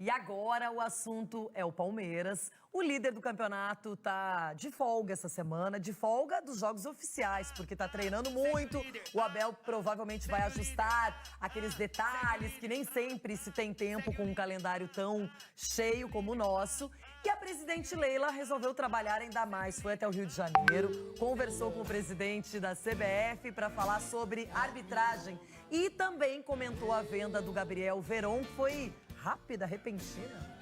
E agora o assunto é o Palmeiras. O líder do campeonato tá de folga essa semana, de folga dos jogos oficiais, porque tá treinando muito. O Abel provavelmente vai ajustar aqueles detalhes que nem sempre se tem tempo com um calendário tão cheio como o nosso. E a presidente Leila resolveu trabalhar ainda mais. Foi até o Rio de Janeiro, conversou com o presidente da CBF para falar sobre arbitragem e também comentou a venda do Gabriel Veron, que foi rápida, repentina.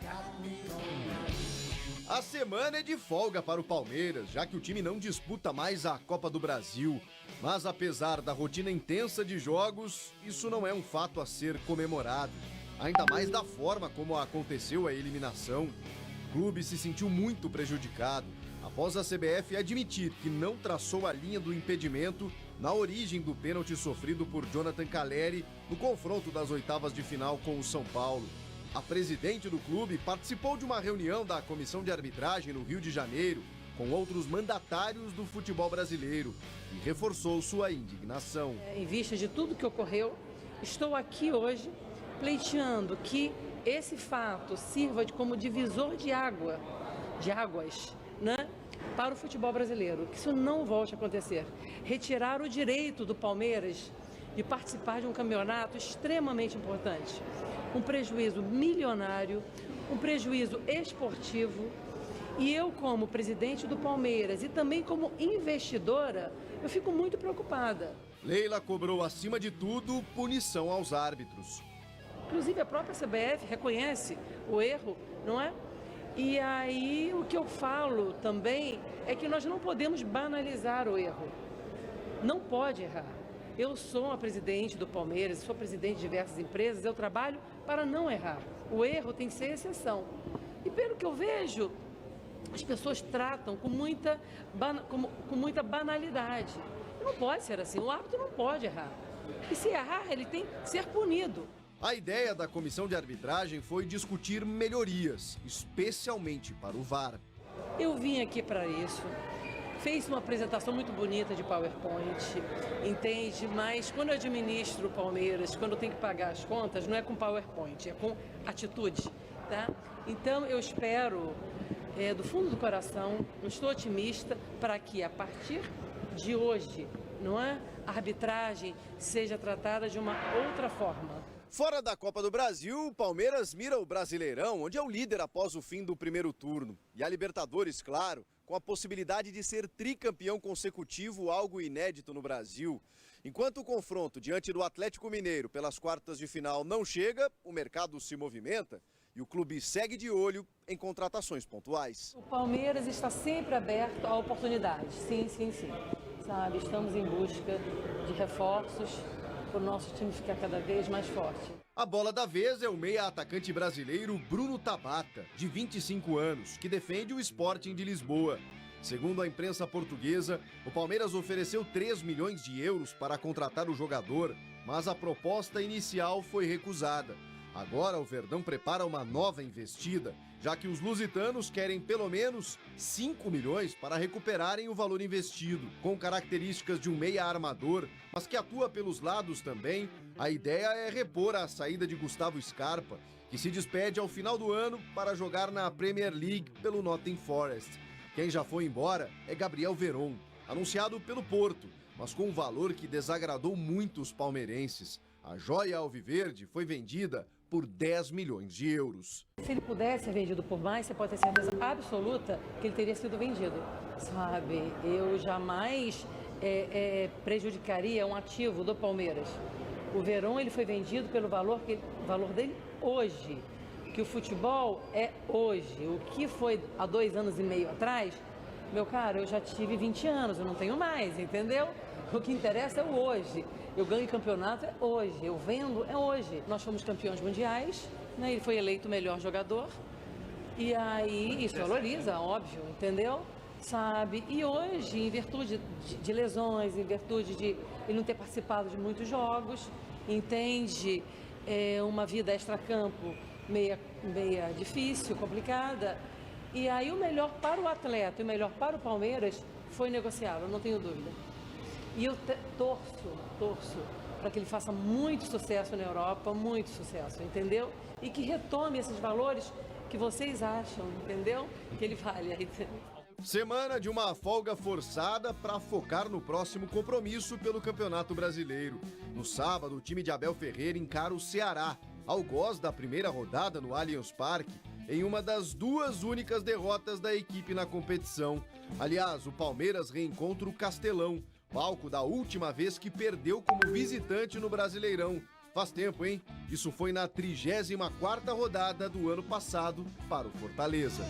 A semana é de folga para o Palmeiras, já que o time não disputa mais a Copa do Brasil. Mas apesar da rotina intensa de jogos, isso não é um fato a ser comemorado. Ainda mais da forma como aconteceu a eliminação. O clube se sentiu muito prejudicado após a CBF admitir que não traçou a linha do impedimento na origem do pênalti sofrido por Jonathan Calleri no confronto das oitavas de final com o São Paulo. A presidente do clube participou de uma reunião da comissão de arbitragem no Rio de Janeiro com outros mandatários do futebol brasileiro e reforçou sua indignação. Em vista de tudo que ocorreu, estou aqui hoje pleiteando que esse fato sirva como divisor de águas, né, para o futebol brasileiro, que isso não volte a acontecer. Retirar o direito do Palmeiras de participar de um campeonato extremamente importante. Um prejuízo milionário, um prejuízo esportivo. E eu, como presidente do Palmeiras e também como investidora, eu fico muito preocupada. Leila cobrou, acima de tudo, punição aos árbitros. Inclusive, a própria CBF reconhece o erro, não é? E aí, o que eu falo também é que nós não podemos banalizar o erro. Não pode errar. Eu sou a presidente do Palmeiras, sou presidente de diversas empresas, eu trabalho para não errar. O erro tem que ser exceção. E pelo que eu vejo, as pessoas tratam com muita banalidade. Não pode ser assim, o árbitro não pode errar. E se errar, ele tem que ser punido. A ideia da comissão de arbitragem foi discutir melhorias, especialmente para o VAR. Eu vim aqui para isso. Fez uma apresentação muito bonita de PowerPoint, entende? Mas quando eu administro o Palmeiras, quando eu tenho que pagar as contas, não é com PowerPoint, é com atitude, tá? Então eu espero, do fundo do coração, eu estou otimista para que a partir de hoje, não é? A arbitragem seja tratada de uma outra forma. Fora da Copa do Brasil, o Palmeiras mira o Brasileirão, onde é o líder após o fim do primeiro turno. E a Libertadores, claro, com a possibilidade de ser tricampeão consecutivo, algo inédito no Brasil. Enquanto o confronto diante do Atlético Mineiro pelas quartas de final não chega, o mercado se movimenta e o clube segue de olho em contratações pontuais. O Palmeiras está sempre aberto a oportunidades, sim. Sabe, estamos em busca de reforços para o nosso time ficar cada vez mais forte. A bola da vez é o meia-atacante brasileiro Bruno Tabata, de 25 anos, que defende o Sporting de Lisboa. Segundo a imprensa portuguesa, o Palmeiras ofereceu 3 milhões de euros para contratar o jogador, mas a proposta inicial foi recusada. Agora o Verdão prepara uma nova investida, já que os lusitanos querem pelo menos 5 milhões para recuperarem o valor investido. Com características de um meia armador, mas que atua pelos lados também, a ideia é repor a saída de Gustavo Scarpa, que se despede ao final do ano para jogar na Premier League pelo Nottingham Forest. Quem já foi embora é Gabriel Veron, anunciado pelo Porto, mas com um valor que desagradou muito os palmeirenses. A joia alviverde foi vendida por 10 milhões de euros. Se ele pudesse ser vendido por mais, você pode ter certeza absoluta que ele teria sido vendido, sabe? Eu jamais prejudicaria um ativo do Palmeiras. O Veron, ele foi vendido pelo valor dele hoje, que o futebol é hoje. O que foi há 2 anos e meio atrás, meu caro, eu já tive 20 anos, eu não tenho mais, entendeu? O que interessa é o hoje. Eu ganho campeonato é hoje, eu vendo é hoje. Nós fomos campeões mundiais, né? Ele foi eleito o melhor jogador. E aí isso valoriza, óbvio, entendeu? Sabe? E hoje, em virtude de lesões, em virtude de ele não ter participado de muitos jogos, entende? Uma vida extracampo meia difícil, complicada. E aí o melhor para o atleta e o melhor para o Palmeiras foi negociá-lo, não tenho dúvida. E eu torço para que ele faça muito sucesso na Europa, muito sucesso, entendeu? E que retome esses valores que vocês acham, entendeu? Que ele vale aí. Semana de uma folga forçada para focar no próximo compromisso pelo Campeonato Brasileiro. No sábado, o time de Abel Ferreira encara o Ceará, algoz da primeira rodada no Allianz Parque, em uma das duas únicas derrotas da equipe na competição. Aliás, o Palmeiras reencontra o Castelão, palco da última vez que perdeu como visitante no Brasileirão. Faz tempo, hein? Isso foi na 34ª rodada do ano passado para o Fortaleza.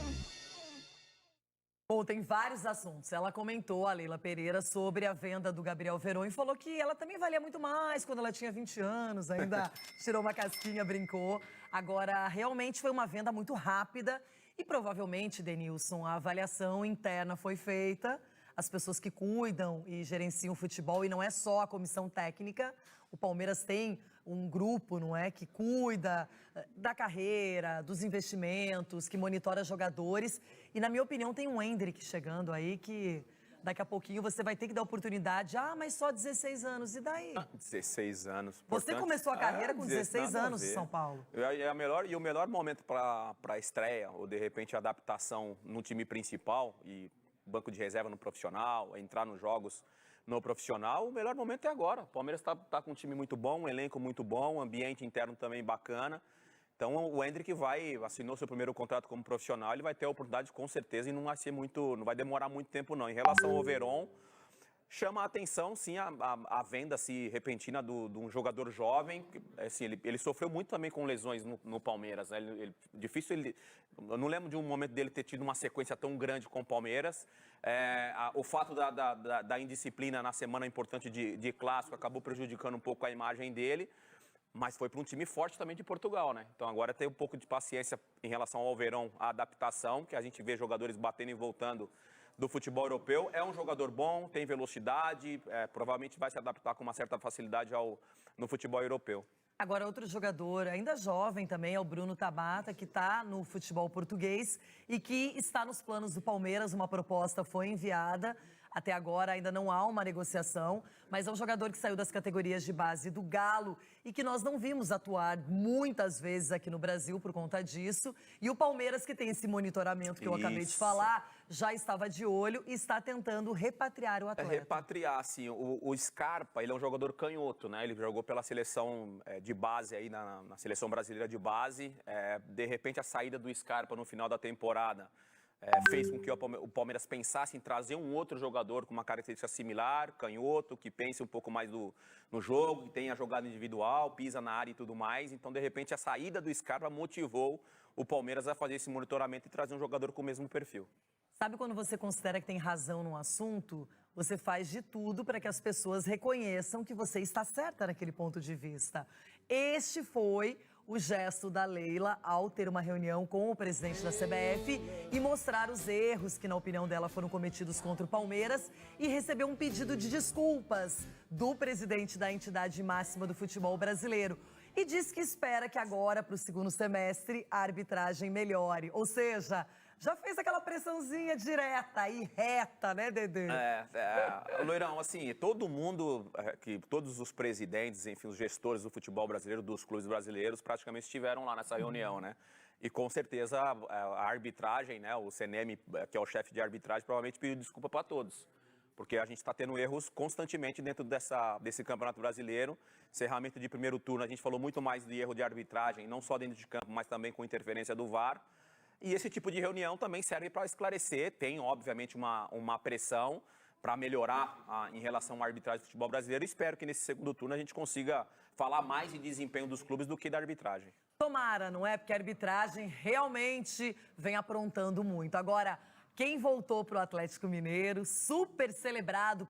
Bom, tem vários assuntos. Ela comentou, a Leila Pereira, sobre a venda do Gabriel Veron e falou que ela também valia muito mais quando ela tinha 20 anos, ainda tirou uma casquinha, brincou. Agora, realmente foi uma venda muito rápida e provavelmente, Denilson, a avaliação interna foi feita. As pessoas que cuidam e gerenciam o futebol, e não é só a comissão técnica. O Palmeiras tem um grupo, não é, que cuida da carreira, dos investimentos, que monitora jogadores. E, na minha opinião, tem um Endrick chegando aí que daqui a pouquinho você vai ter que dar oportunidade. Ah, mas só 16 anos, e daí? 16 anos. Você começou a carreira com 16 anos em São Paulo. E o melhor momento para a estreia, ou de repente a adaptação no time principal, e banco de reserva no profissional, entrar nos jogos no profissional, o melhor momento é agora. O Palmeiras está com um time muito bom, um elenco muito bom, um ambiente interno também bacana. Então o Endrick assinou seu primeiro contrato como profissional, ele vai ter a oportunidade com certeza e não vai demorar muito tempo não. Em relação ao Veron, chama a atenção sim a venda repentina de um jogador jovem. Assim, ele sofreu muito também com lesões no Palmeiras, né? Eu não lembro de um momento dele ter tido uma sequência tão grande com o Palmeiras. O fato da indisciplina na semana importante de clássico acabou prejudicando um pouco a imagem dele. Mas foi para um time forte também de Portugal, né? Então agora tem um pouco de paciência em relação ao Verón, a adaptação, que a gente vê jogadores batendo e voltando do futebol europeu. É um jogador bom, tem velocidade, provavelmente vai se adaptar com uma certa facilidade no futebol europeu. Agora, outro jogador ainda jovem também é o Bruno Tabata, que está no futebol português e que está nos planos do Palmeiras. Uma proposta foi enviada. Até agora ainda não há uma negociação, mas é um jogador que saiu das categorias de base do Galo e que nós não vimos atuar muitas vezes aqui no Brasil por conta disso. E o Palmeiras, que tem esse monitoramento que eu acabei de falar, já estava de olho e está tentando repatriar o atleta. Repatriar, sim. O Scarpa, ele é um jogador canhoto, né? Ele jogou pela seleção de base aí, na seleção brasileira de base. De repente, a saída do Scarpa no final da temporada fez com que o Palmeiras pensasse em trazer um outro jogador com uma característica similar, canhoto, que pense um pouco mais no jogo, que tenha jogada individual, pisa na área e tudo mais. Então, de repente, a saída do Scarpa motivou o Palmeiras a fazer esse monitoramento e trazer um jogador com o mesmo perfil. Sabe quando você considera que tem razão num assunto, você faz de tudo para que as pessoas reconheçam que você está certa naquele ponto de vista. Este foi o gesto da Leila ao ter uma reunião com o presidente da CBF e mostrar os erros que, na opinião dela, foram cometidos contra o Palmeiras e receber um pedido de desculpas do presidente da entidade máxima do futebol brasileiro. E diz que espera que agora, para o segundo semestre, a arbitragem melhore. Ou seja, já fez aquela pressãozinha direta e reta, né, Dedê? Loirão, assim, todo mundo, todos os presidentes, enfim, os gestores do futebol brasileiro, dos clubes brasileiros, praticamente estiveram lá nessa reunião, né? E com certeza a arbitragem, né, o CNM, que é o chefe de arbitragem, provavelmente pediu desculpa para todos. Porque a gente está tendo erros constantemente dentro desse Campeonato Brasileiro. Encerramento de primeiro turno, a gente falou muito mais de erro de arbitragem, não só dentro de campo, mas também com interferência do VAR. E esse tipo de reunião também serve para esclarecer, tem obviamente uma pressão para melhorar em relação à arbitragem do futebol brasileiro. Espero que nesse segundo turno a gente consiga falar mais de desempenho dos clubes do que da arbitragem. Tomara, não é? Porque a arbitragem realmente vem aprontando muito. Agora, quem voltou para o Atlético Mineiro, super celebrado